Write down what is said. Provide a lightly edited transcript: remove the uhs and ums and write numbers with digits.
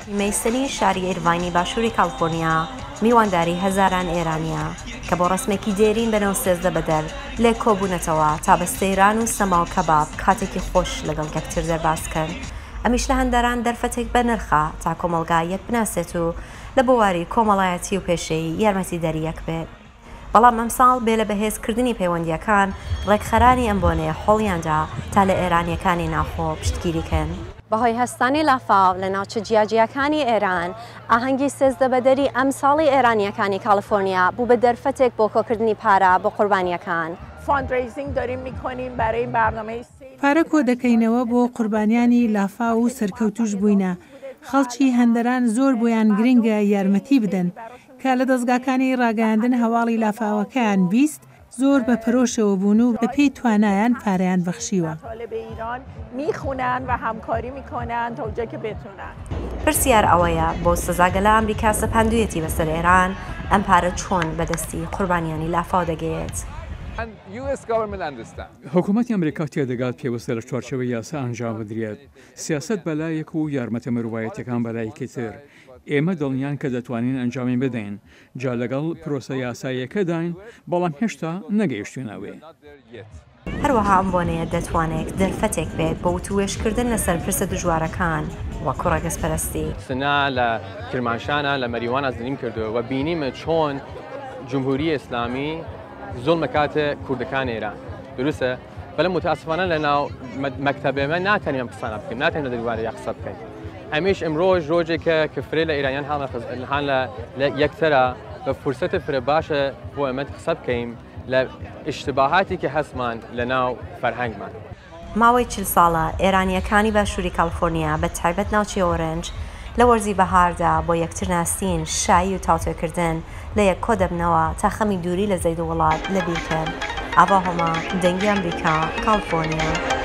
مەیسنی شاری ئیرڤاینی باشووری کالیفۆرنیا میوانداری هەزاران ئێرانیە کە بۆ ڕسمێکی دێرین بەنەو 13 بەدەر لێ کۆبوونەتەوە تا بە سەیران و سەما و کەباب کاتێکی خۆش لەگەڵ یەکتر دەرباسکەن. ئەمیش لە هەندەران دەرفەتێک بە نرخە تا کۆمەڵگایەک بناسێت و لە بۆواری کۆمەڵایەتی و پێشەیی یارمەتی دەریەک بێت. بەڵام ئەمساڵ بێ لە بەهێزکردنی پەیوەندیەکان ڕێکخەرانی ئەم بۆنەیە هۆڵیاندا تا لە ئێرانیەکانی ناخۆ پشتگیریکەن. بەهۆی هەستانی لافاو لە ناوچە جیاجیەکانی ئێران ئاهەنگی 13 بەدەری ئەم ساڵی ئێرانیەکانی کالیفۆرنیا بوو بە دەرفەتێک بۆ کۆکردنی پارە بۆ قوربانیەکان. پارە کۆ دەکەینەوە بۆ قوربانیانی لافا و سەرکەوتوش بووینە. خەڵکی هەندەران زۆر بۆیان گرنگە یارمەتی بدەن کە لە دەستگاکانی ڕاگەاندن هەواڵی لافاوەکەیان بیست زۆر بە پەرۆشەوە بوون و بە پێی توانایان پارەیان بەخشیوە. پرسیار ئەوەیە بۆ سزاگە لە ئەمریکا سەپاندوویەتی بەسەر ئێران ئەم پارە چۆن بەدەستی قوربانیانی لافاو دەگەیت. حکوومەتی ئەمریکا تێدەگات پێوەستە لە چوارچێوەی یاسا ئەنجام بدرێت. سیاست بەلایەک و یارمەتە مرۆڤایەتیەکان بەلایەکی تر. ئێمە دڵنیان کە دەتوانین ئەنجامی بدەین جا لەگەڵ پرۆسە یاساییەکەداین بەڵام هێشتا نەگەیشتوونەوەی. هەروەها ئەم بۆنەیە دەتوانێت دەرفەتێک بێت بۆ وتوێشکردن لەسەر پرسە دژوارەکان وەکو ڕەگەزپەرستی. سنا لە کرماشانە لە مەریوان ئازدنیم کردووە و بینیمە چۆن جمهوری ئیسلامی زۆڵ مەکاتە کوردەکان ئێران. دروستە؟ بەڵام متاسفانە لە ناو مەکتەبێمە ناتەنیم قسانە بکەین، ناتەن لە دەروارە یا قسە بکەین. هەمیش ئەمڕۆژ ڕۆژێکە کە فرێ لە ئیرانیان هەڵ لە یەکترە بە فرسەتە فرە باشە بۆ ئەمە قسە بکەین لە ئیشتباهاتی کە هەستمان لە ناو فەرهەنگمان. ماوەی 40 ساڵە ئێرانیەکانی باشووری کالیفۆرنیا بە تایبەت ناوچی ئۆرنج لە وەرزی بەهاردا بۆ یەکتر ناستین شایی و تاوتێکردن لە یەک کۆ دەبنەوە تا خەمی دووری لە زەید وڵات لەبیرکەن. ئاوا هەما دەنگی ئەمریکا کالیفۆرنیا.